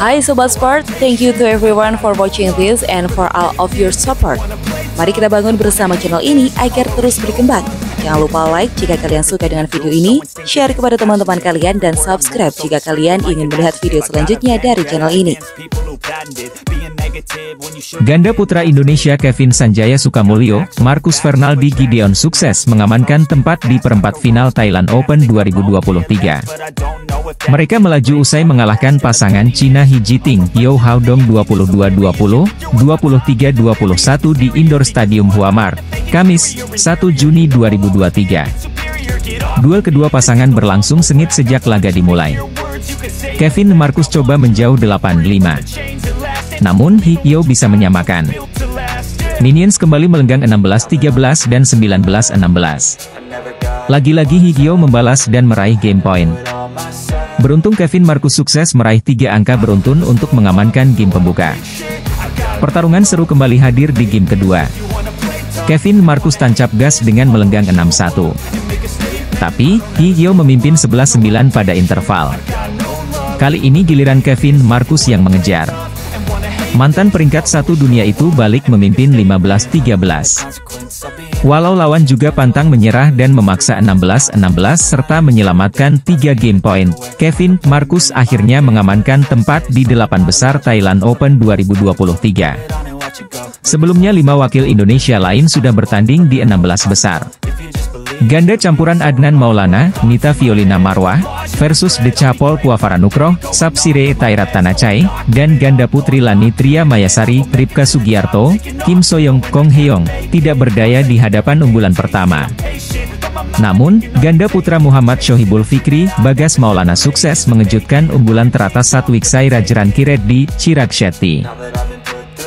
Hai Sobat Sport, thank you to everyone for watching this and for all of your support. Mari kita bangun bersama channel ini agar terus berkembang. Jangan lupa like jika kalian suka dengan video ini, share kepada teman-teman kalian, dan subscribe jika kalian ingin melihat video selanjutnya dari channel ini. Ganda putra Indonesia Kevin Sanjaya Sukamulyo, Marcus Fernaldi Gideon sukses mengamankan tempat di perempat final Thailand Open 2023. Mereka melaju usai mengalahkan pasangan Cina He Jiting, Yeo Haodong 22-20, 23-21 di Indoor Stadium Huamar, Kamis, 1 Juni 2023. Duel kedua pasangan berlangsung sengit sejak laga dimulai. Kevin Marcus coba menjauh 8-5. Namun Yeo bisa menyamakan. Minions kembali melenggang 16-13 dan 19-16. Lagi-lagi Yeo membalas dan meraih game point. Beruntung Kevin Marcus sukses meraih 3 angka beruntun untuk mengamankan game pembuka. Pertarungan seru kembali hadir di game kedua. Kevin Marcus tancap gas dengan melenggang 6-1. Tapi, Yeo memimpin 11-9 pada interval. Kali ini giliran Kevin Marcus yang mengejar. Mantan peringkat 1 dunia itu balik memimpin 15-13. Walau lawan juga pantang menyerah dan memaksa 16-16 serta menyelamatkan 3 game point, Kevin Marcus akhirnya mengamankan tempat di 8 besar Thailand Open 2023. Sebelumnya 5 wakil Indonesia lain sudah bertanding di 16 besar. Ganda campuran Adnan Maulana, Nita Violina Marwah, versus Decapol Puavara Nukroh, Sapsire Thairat Tanachai, dan ganda putri Lani Tria Mayasari, Ripka Sugiarto, Kim Soyoung, Kong Heong, tidak berdaya di hadapan unggulan pertama. Namun, ganda putra Muhammad Shohibul Fikri, Bagas Maulana sukses mengejutkan unggulan teratas Satwiksai Rajarankhired di Chirag Shetty.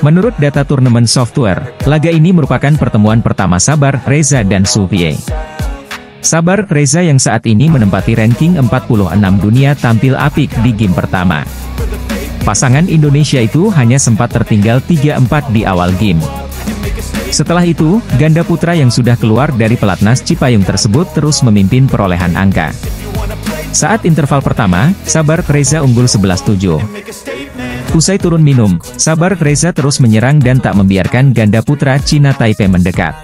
Menurut data turnamen software, laga ini merupakan pertemuan pertama Sabar, Reza dan Soupie. Sabar Reza yang saat ini menempati ranking 46 dunia tampil apik di game pertama. Pasangan Indonesia itu hanya sempat tertinggal 3-4 di awal game. Setelah itu, ganda putra yang sudah keluar dari pelatnas Cipayung tersebut terus memimpin perolehan angka. Saat interval pertama, Sabar Reza unggul 11-7. Usai turun minum, Sabar Reza terus menyerang dan tak membiarkan ganda putra Cina Taipei mendekat.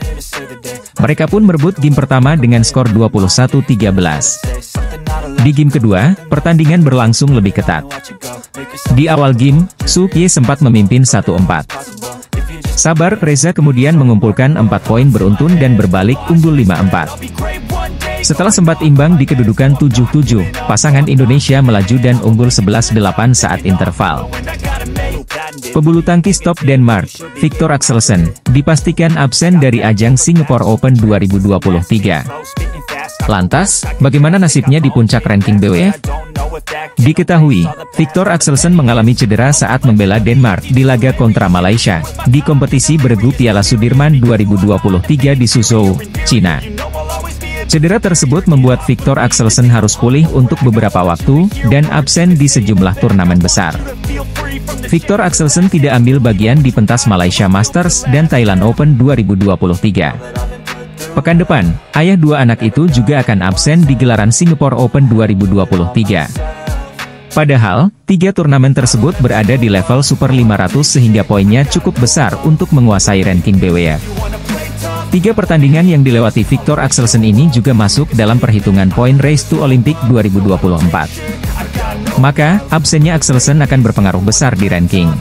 Mereka pun merebut game pertama dengan skor 21-13. Di game kedua, pertandingan berlangsung lebih ketat. Di awal game, Soupie sempat memimpin 1-4. Sabar Reza kemudian mengumpulkan 4 poin beruntun dan berbalik unggul 5-4. Setelah sempat imbang di kedudukan 7-7, pasangan Indonesia melaju dan unggul 11-8 saat interval. Pebulu tangkis top Denmark, Victor Axelsen, dipastikan absen dari ajang Singapore Open 2023. Lantas, bagaimana nasibnya di puncak ranking BWF? Diketahui, Victor Axelsen mengalami cedera saat membela Denmark di laga kontra Malaysia, di kompetisi beregu Piala Sudirman 2023 di Suzhou, Cina. Cedera tersebut membuat Victor Axelsen harus pulih untuk beberapa waktu, dan absen di sejumlah turnamen besar. Victor Axelsen tidak ambil bagian di pentas Malaysia Masters dan Thailand Open 2023. Pekan depan, ayah 2 anak itu juga akan absen di gelaran Singapore Open 2023. Padahal, 3 turnamen tersebut berada di level Super 500 sehingga poinnya cukup besar untuk menguasai ranking BWF. 3 pertandingan yang dilewati Victor Axelsen ini juga masuk dalam perhitungan poin Race to Olympic 2024. Maka, absennya Axelsen akan berpengaruh besar di ranking.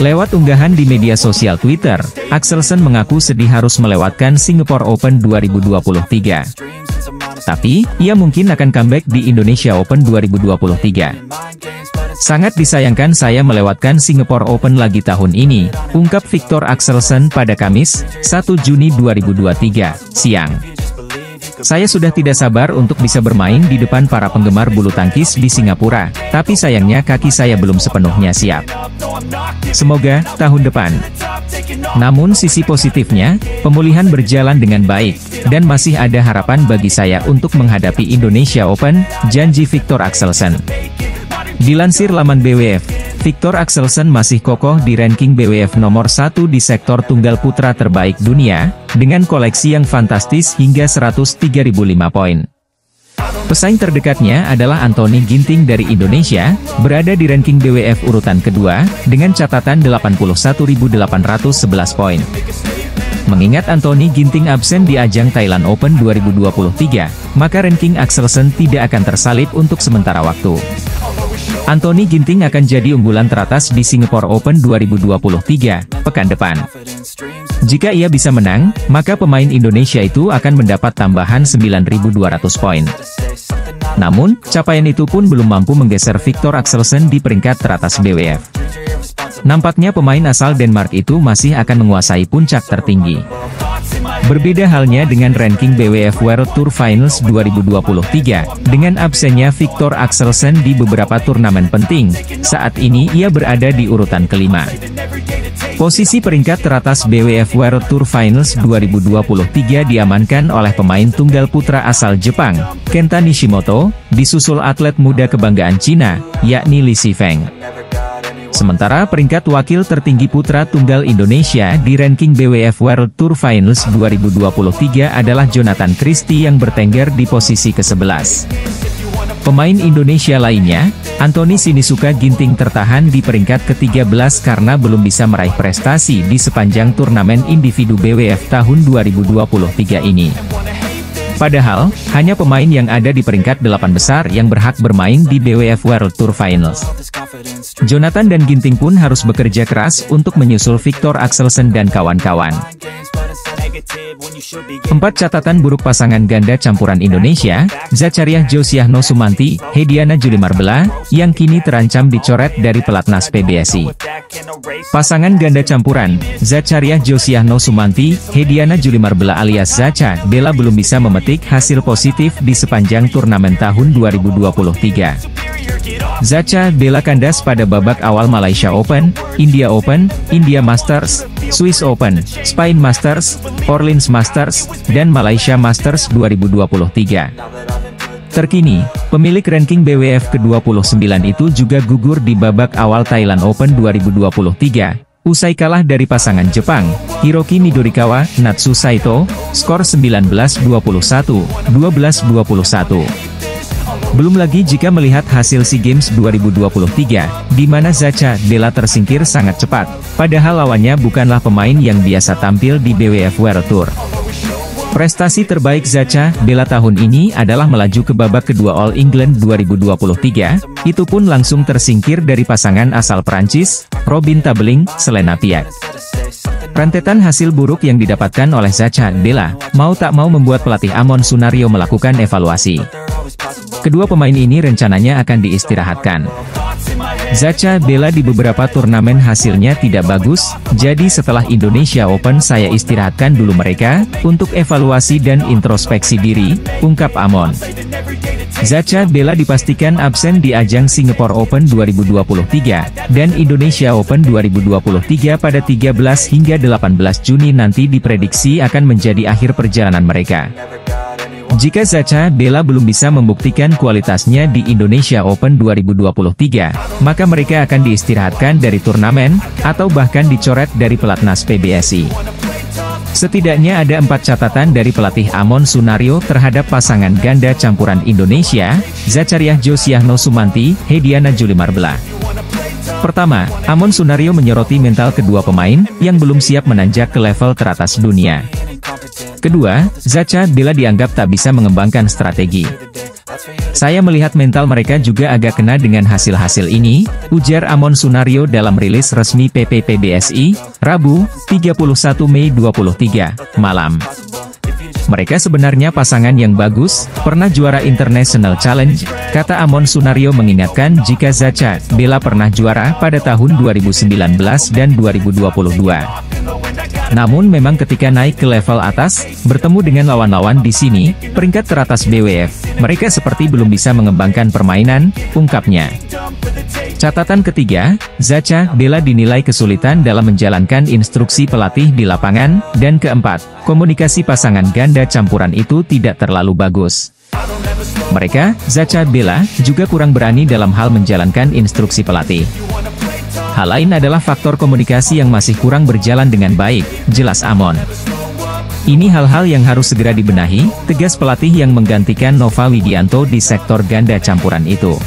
Lewat unggahan di media sosial Twitter, Axelsen mengaku sedih harus melewatkan Singapore Open 2023. Tapi, ia mungkin akan comeback di Indonesia Open 2023. Sangat disayangkan saya melewatkan Singapore Open lagi tahun ini, ungkap Victor Axelsen pada Kamis, 1 Juni 2023, siang. Saya sudah tidak sabar untuk bisa bermain di depan para penggemar bulu tangkis di Singapura, tapi sayangnya kaki saya belum sepenuhnya siap. Semoga tahun depan. Namun sisi positifnya, pemulihan berjalan dengan baik, dan masih ada harapan bagi saya untuk menghadapi Indonesia Open, janji Victor Axelsen. Dilansir laman BWF, Victor Axelsen masih kokoh di ranking BWF nomor 1 di sektor tunggal putra terbaik dunia, dengan koleksi yang fantastis hingga 103.005 poin. Pesaing terdekatnya adalah Anthony Ginting dari Indonesia, berada di ranking BWF urutan kedua, dengan catatan 81.811 poin. Mengingat Anthony Ginting absen di ajang Thailand Open 2023, maka ranking Axelsen tidak akan tersalip untuk sementara waktu. Anthony Ginting akan jadi unggulan teratas di Singapore Open 2023, pekan depan. Jika ia bisa menang, maka pemain Indonesia itu akan mendapat tambahan 9.200 poin. Namun, capaian itu pun belum mampu menggeser Viktor Axelsen di peringkat teratas BWF. Nampaknya pemain asal Denmark itu masih akan menguasai puncak tertinggi. Berbeda halnya dengan ranking BWF World Tour Finals 2023, dengan absennya Viktor Axelsen di beberapa turnamen penting, saat ini ia berada di urutan kelima. Posisi peringkat teratas BWF World Tour Finals 2023 diamankan oleh pemain tunggal putra asal Jepang, Kenta Nishimoto, disusul atlet muda kebanggaan Cina, yakni Li Shifeng. Sementara peringkat wakil tertinggi putra tunggal Indonesia di ranking BWF World Tour Finals 2023 adalah Jonathan Christie yang bertengger di posisi ke-11. Pemain Indonesia lainnya, Anthony Sinisuka Ginting tertahan di peringkat ke-13 karena belum bisa meraih prestasi di sepanjang turnamen individu BWF tahun 2023 ini. Padahal, hanya pemain yang ada di peringkat 8 besar yang berhak bermain di BWF World Tour Finals. Jonathan dan Ginting pun harus bekerja keras untuk menyusul Viktor Axelsen dan kawan-kawan. 4 catatan buruk pasangan ganda campuran Indonesia, Zachariah Josiahno Sumanti, Hediana Juli Marbella, yang kini terancam dicoret dari pelatnas PBSI. Pasangan ganda campuran, Zachariah Josiahno Sumanti, Hediana Juli Marbella alias Zacha Bella belum bisa memetik hasil positif di sepanjang turnamen tahun 2023. Zacha Bella kandas pada babak awal Malaysia Open, India Open, India Masters, Swiss Open, Spain Masters, Orleans Masters, dan Malaysia Masters 2023. Terkini, pemilik ranking BWF ke-29 itu juga gugur di babak awal Thailand Open 2023, usai kalah dari pasangan Jepang, Hiroki Midorikawa, Natsu Saito, skor 19-21, 12-21. Belum lagi jika melihat hasil SEA Games 2023, di mana Zacha Bella tersingkir sangat cepat, padahal lawannya bukanlah pemain yang biasa tampil di BWF World Tour. Prestasi terbaik Zacha Bella tahun ini adalah melaju ke babak kedua All England 2023, itu pun langsung tersingkir dari pasangan asal Prancis, Robin Tabeling, Selena Piak. Rentetan hasil buruk yang didapatkan oleh Zacha Bella, mau tak mau membuat pelatih Amon Sunario melakukan evaluasi. Kedua pemain ini rencananya akan diistirahatkan. Zacha Bella di beberapa turnamen hasilnya tidak bagus, jadi setelah Indonesia Open saya istirahatkan dulu mereka, untuk evaluasi dan introspeksi diri, ungkap Amon. Zacha Bella dipastikan absen di ajang Singapore Open 2023, dan Indonesia Open 2023 pada 13 hingga 18 Juni nanti diprediksi akan menjadi akhir perjalanan mereka. Jika Zacha Bella belum bisa membuktikan kualitasnya di Indonesia Open 2023, maka mereka akan diistirahatkan dari turnamen, atau bahkan dicoret dari pelatnas PBSI. Setidaknya ada 4 catatan dari pelatih Amon Sunario terhadap pasangan ganda campuran Indonesia, Zachariah Josiahno Sumanti, Hediana Juli Marbella. Pertama, Amon Sunario menyoroti mental kedua pemain, yang belum siap menanjak ke level teratas dunia. Kedua, Zacha Bella dianggap tak bisa mengembangkan strategi. Saya melihat mental mereka juga agak kena dengan hasil-hasil ini, ujar Amon Sunario dalam rilis resmi PBSI, Rabu, 31 Mei 2023, malam. Mereka sebenarnya pasangan yang bagus, pernah juara International Challenge, kata Amon Sunario mengingatkan jika Zacha Bella pernah juara pada tahun 2019 dan 2022. Namun memang ketika naik ke level atas, bertemu dengan lawan-lawan di sini, peringkat teratas BWF, mereka seperti belum bisa mengembangkan permainan, ungkapnya. Catatan ketiga, Zacha Bella dinilai kesulitan dalam menjalankan instruksi pelatih di lapangan, dan keempat, komunikasi pasangan ganda campuran itu tidak terlalu bagus. Mereka, Zacha Bella, juga kurang berani dalam hal menjalankan instruksi pelatih. Hal lain adalah faktor komunikasi yang masih kurang berjalan dengan baik, jelas Amon. Ini hal-hal yang harus segera dibenahi, tegas pelatih yang menggantikan Nova Widianto di sektor ganda campuran itu.